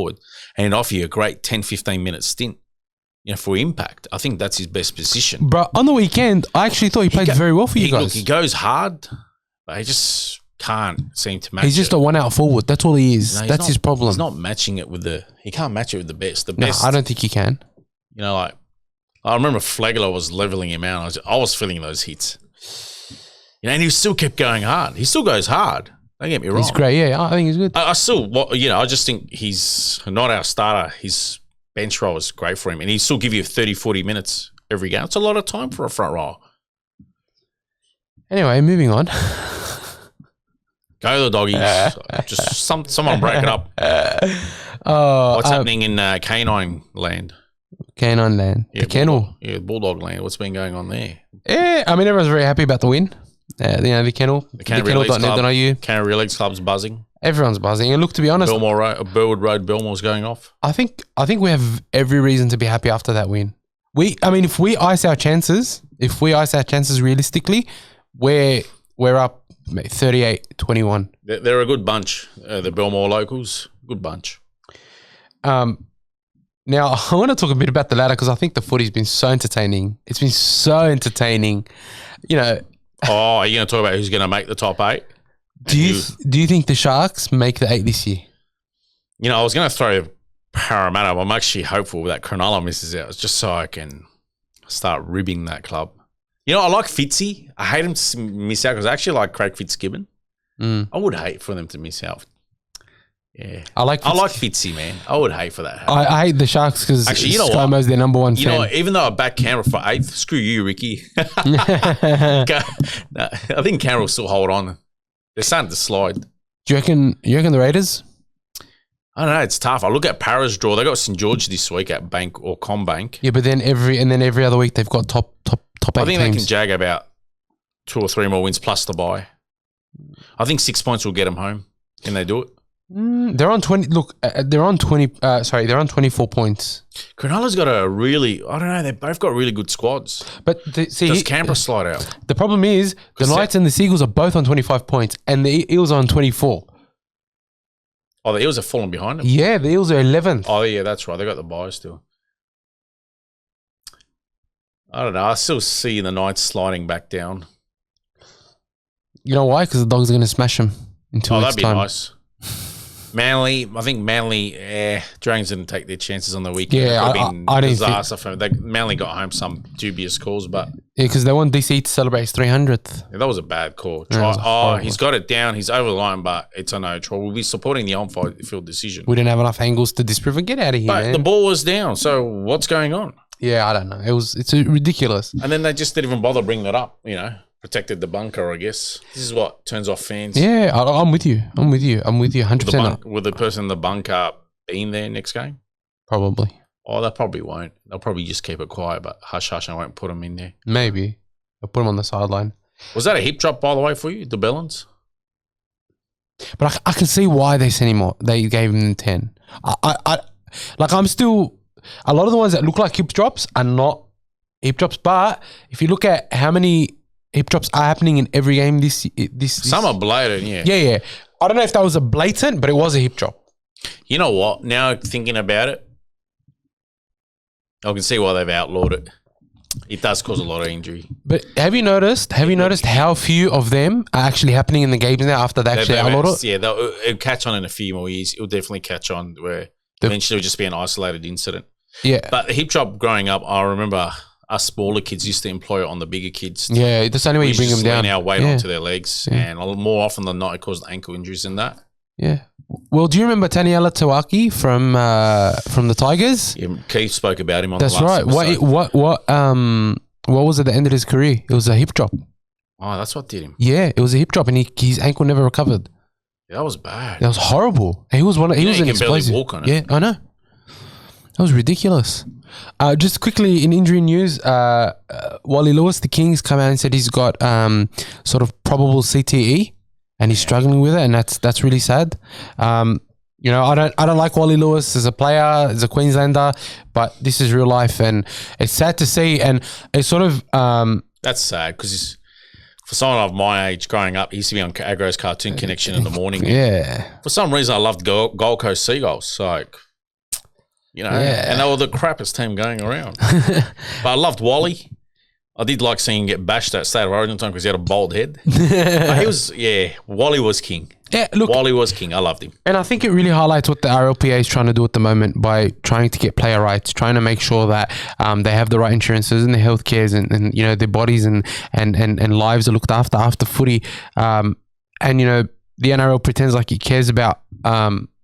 and he'd offer you a great 10, 15-minute stint. You know, for impact. I think that's his best position. Bro, on the weekend, I actually thought he played very well for you guys. Look, he goes hard, but he just can't seem to match it. He's just a one-out forward. That's all he is. That's his problem. He's not matching it with he can't match it with the best. The no, best. I don't think he can. You know, like, I remember Flagler was leveling him out. I was feeling those hits. You know, and he still kept going hard. He still goes hard. Don't get me wrong. He's great, yeah. I think he's good. I just think he's not our starter. His bench row is great for him. And he still give you 30, 40 minutes every game. It's a lot of time for a front row. Anyway, moving on. Go the doggies. Just someone break it up. What's happening in canine land? Canine land. Yeah, the kennel. Bulldog land. What's been going on there? Yeah, I mean, everyone's very happy about the win. The kennel. The Kennel.net.au. Canterbury Leagues Club's buzzing. Everyone's buzzing. And look, to be honest, Burwood Road, Belmore's going off. I think we have every reason to be happy after that win. If we ice our chances realistically, we're up 38-21. They're a good bunch. The Belmore locals, good bunch. Now, I want to talk a bit about the ladder because I think the footy's been so entertaining. It's been so entertaining. You know. Oh, are you going to talk about who's going to make the top 8? Do you think the Sharks make the 8 this year? You know, I was going to throw Parramatta. I'm actually hopeful that Cronulla misses out. It's just so I can start ribbing that club. You know, I like Fitzy. I hate him to miss out because I actually like Craig Fitzgibbon. I would hate for them to miss out. Yeah, I like Fitzy, man. I would hate for that. I hate the Sharks because ScoMo's their number one fan. You know, even though I back Canberra for 8th, screw you, Ricky. I think Canberra will still hold on. They're starting to slide. Do you reckon the Raiders? I don't know. It's tough. I look at Para's draw. They got St George this week at Bank or CommBank. Yeah, but then every other week they've got top 8 I think teams. they can jag about 2 or 3 more wins plus the bye. I think 6 points will get them home. Can they do it? They're on 20. Look, they're on 20. They're on 24 points. Cronulla's got I don't know. They both got really good squads. But does Canberra slide out? The problem is the Knights and the Seagulls are both on 25 points, and the Eels are on 24. Oh, the Eels are falling behind them. Yeah, the Eels are 11th. Oh yeah, that's right. They got the bye still. I don't know. I still see the Knights sliding back down. You know why? Because the Dogs are going to smash them in 2 weeks' that'd be time. nice. Manly, Dragons didn't take their chances on the weekend. Yeah, I didn't think Manly got home some dubious calls, but because they want DC to celebrate his 300th. Yeah, that was a bad call. He's got it down. He's over the line, but it's a no try. We'll be supporting the on-field decision. We didn't have enough angles to disprove it. Get out of here, but man. The ball was down. So what's going on? Yeah, I don't know. It's ridiculous. And then they just didn't even bother bringing it up. You know. Protected the bunker, I guess. This is what turns off fans. Yeah, I'm with you. I'm with you 100%. Will the person in the bunker be there next game? Probably. Oh, they probably won't. They'll probably just keep it quiet, but hush, I won't put them in there. Maybe. I'll put them on the sideline. Was that a hip drop, by the way, for you, the Bellans? But I can see why they sent him off. They gave him 10. I'm still... A lot of the ones that look like hip drops are not hip drops, but if you look at how many... hip drops are happening in every game this. Some are blatant, yeah. Yeah. I don't know if that was a blatant, but it was a hip drop. You know what? Now thinking about it, I can see why they've outlawed it. It does cause a lot of injury. But have you noticed how few of them are actually happening in the games now after they actually outlawed it? Yeah, it'll catch on in a few more years. It'll definitely catch on where eventually it'll just be an isolated incident. Yeah. But the hip drop growing up, I remember us smaller kids used to employ it on the bigger kids. Yeah, that's the only way you bring them down. Our weight onto their legs, and more often than not, it caused ankle injuries in that. Yeah. Well, do you remember Taniela Tawaki from the Tigers? Yeah, Keith spoke about him on that's the last right. episode. What was at the end of his career? It was a hip drop. Oh, that's what did him. Yeah, it was a hip drop, and his ankle never recovered. Yeah, that was bad. That was horrible. He was an explosive. Barely walk on it. Yeah, I know. That was ridiculous. Just quickly in injury news, Wally Lewis, the Kings, come out and said he's got sort of probable CTE and he's struggling with it, and that's really sad. You know, I don't like Wally Lewis as a player, as a Queenslander, but this is real life, and it's sad to see. And it's sort of that's sad because for someone of my age, growing up, he used to be on Agro's Cartoon Connection in the morning. Yeah. For some reason, I loved Gold Coast Seagulls. Like, you know, and they were the crappiest team going around. But I loved Wally. I did like seeing him get bashed at State of Origin time because he had a bald head. Wally was king. Yeah, look, Wally was king. I loved him. And I think it really highlights what the RLPA is trying to do at the moment by trying to get player rights, trying to make sure that they have the right insurances and the health cares and you know, their bodies and lives are looked after footy. And, you know, the NRL pretends like it cares about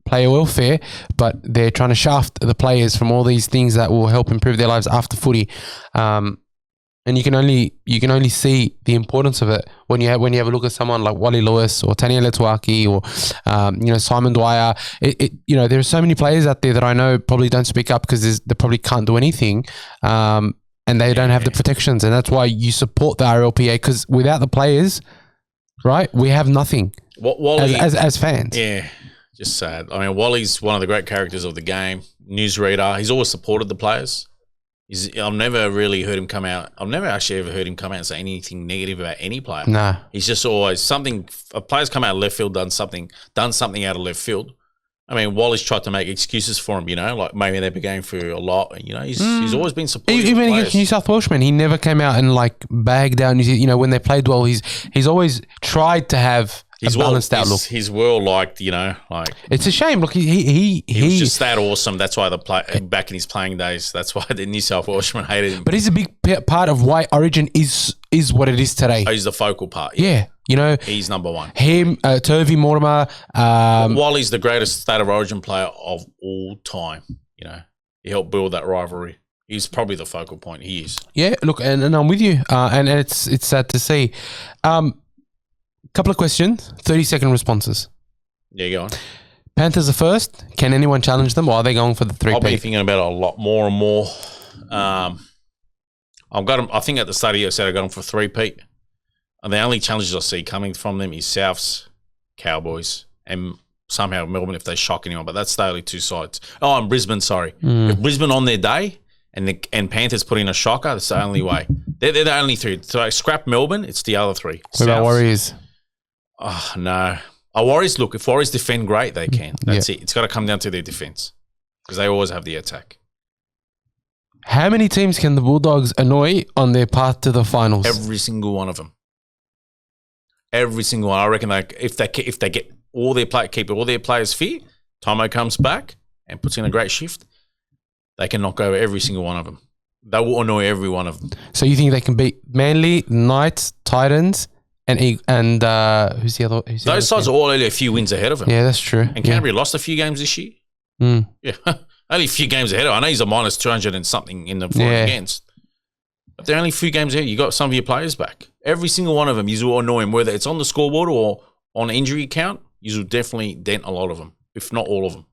player welfare, but they're trying to shaft the players from all these things that will help improve their lives after footy. And you can only see the importance of it when you have a look at someone like Wally Lewis or Tania Letuaki or Simon Dwyer. There are so many players out there that I know probably don't speak up because they probably can't do anything, and they don't have the protections, and that's why you support the RLPA, because without the players, right, we have nothing. Wally, as fans. Yeah, just sad. I mean, Wally's one of the great characters of the game. Newsreader. He's always supported the players. I've never really heard him come out. I've never actually ever heard him come out and say anything negative about any player. Nah. He's just always something. A player's come out of left field, done something out of left field. I mean, Wally's tried to make excuses for him, like maybe they've been going for a lot. He's always been supportive. Even against New South Welshmen, he never came out and bagged down. When they played well, he's always tried to have a balanced outlook. He's well liked, it's a shame. Look, he was just that awesome. That's why back in his playing days, that's why the New South Welshmen hated him. But he's a big part of why Origin is what it is today. Oh, he's the focal part. Yeah. He's number one. Him, Turvey Mortimer. Wally's the greatest State of Origin player of all time. He helped build that rivalry. He's probably the focal point. He is. Yeah, look, and I'm with you. And it's sad to see. Couple of questions, 30-second responses. Yeah, go on. Panthers are first. Can anyone challenge them, or are they going for the 3-peat? I'll be thinking about it a lot more and more. I've got them. I think at the start of the year I said I got them for 3-peat. And the only challenges I see coming from them is Souths, Cowboys, and somehow Melbourne if they shock anyone. But that's the only two sides. Oh, and Brisbane, sorry. If Brisbane on their day and Panthers put in a shocker, that's the only way. They're the only three. So I scrap Melbourne, it's the other three. What about Warriors? Oh, no. Warriors, look, if Warriors defend great, they can. That's it. It's got to come down to their defense because they always have the attack. How many teams can the Bulldogs annoy on their path to the finals? Every single one of them. Every single one. I reckon if they get all their keep all their players fit, Tomo comes back and puts in a great shift, they can knock over every single one of them. They will annoy every one of them. So you think they can beat Manly, Knights, Titans, and who's the other? Those sides are all only a few wins ahead of them. Yeah, that's true. And Canterbury lost a few games this year. Yeah, only a few games ahead of them. I know he's a minus 200 and something in the for and against. But they're only a few games ahead. You got some of your players back. Every single one of them, you will annoy him, whether it's on the scoreboard or on injury count. You will definitely dent a lot of them, if not all of them.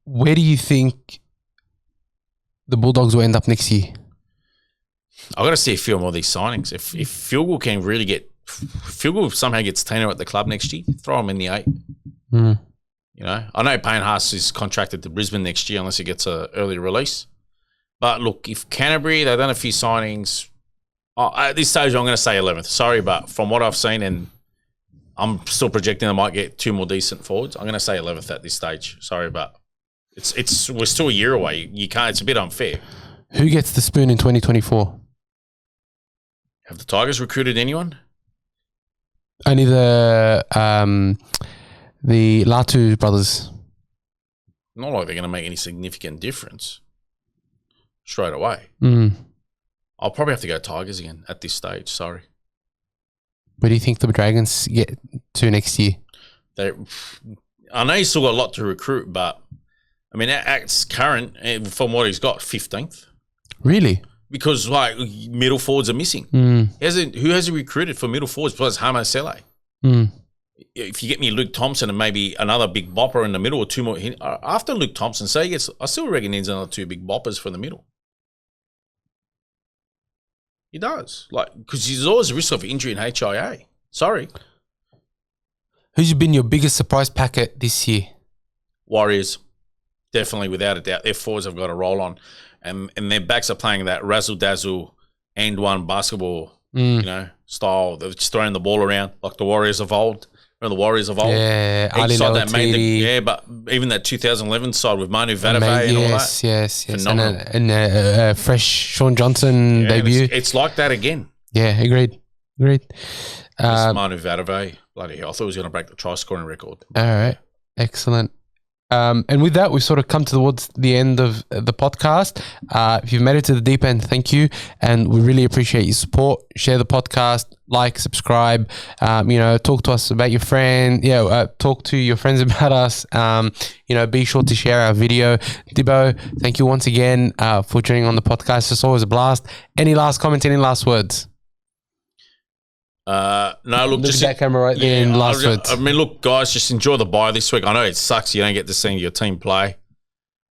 Where do you think the Bulldogs will end up next year? I've got to see a few more of these signings. If Philgood can really Philgood somehow gets tenure at the club next year, throw him in the 8. I know Payne Haas is contracted to Brisbane next year unless he gets an early release. But look, if Canterbury, they've done a few signings. At this stage, I'm going to say 11th. Sorry, but from what I've seen, and I'm still projecting they might get 2 more decent forwards. I'm going to say 11th at this stage. Sorry, but we're still a year away. You can't. It's a bit unfair. Who gets the spoon in 2024? Have the Tigers recruited anyone? Only the Latu brothers. Not like they're going to make any significant difference straight away. I'll probably have to go Tigers again at this stage. Sorry. Where do you think the Dragons get to next year? I know he's still got a lot to recruit, but I mean, at current, from what he's got, 15th. Really? Because middle forwards are missing. Who has he recruited for middle forwards besides Hamo Sele? If you get me Luke Thompson and maybe another big bopper in the middle or 2 more. After Luke Thompson, I still reckon he needs another 2 big boppers for the middle. He does. Because there's always a risk of injury in HIA. Sorry. Who's been your biggest surprise packet this year? Warriors. Definitely, without a doubt. Their forwards have got a roll on. And their backs are playing that razzle-dazzle and one basketball, style. They're just throwing the ball around like the Warriors of old. Remember the Warriors of old? Yeah, Ali but even that 2011 side with Manu Vatavai and all that. Yes. Phenomenal. And fresh Sean Johnson debut. It's like that again. Yeah, agreed. Manu Vatavai. Bloody hell. I thought he was going to break the try scoring record. All right. Excellent. And with that, we've sort of come towards the end of the podcast. If you've made it to the deep end, thank you. And we really appreciate your support. Share the podcast, like, subscribe, talk to us about your friend. Talk to your friends about us. Be sure to share our video. Dibbo, thank you once again for joining on the podcast. It's always a blast. Any last comments, any last words? No, look, just that camera right there in last words. I mean, look, guys, just enjoy the bye this week. I know it sucks you don't get to see your team play.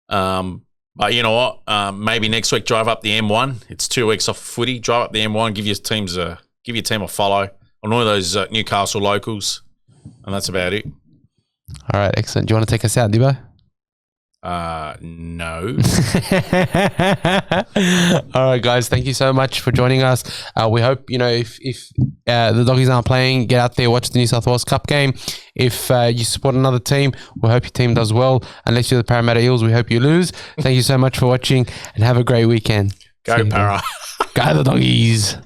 But you know what? Maybe next week drive up the M1. It's 2 weeks off footy. Drive up the M1, give your team a follow on one of those Newcastle locals, and that's about it. All right, excellent. Do you want to take us out, Dibbo? No. All right, guys, thank you so much for joining us. We hope, if the Doggies aren't playing, get out there, watch the New South Wales Cup game. If you support another team, we hope your team does well. Unless you're the Parramatta Eels, we hope you lose. Thank you so much for watching and have a great weekend. Go Para. Go the Doggies.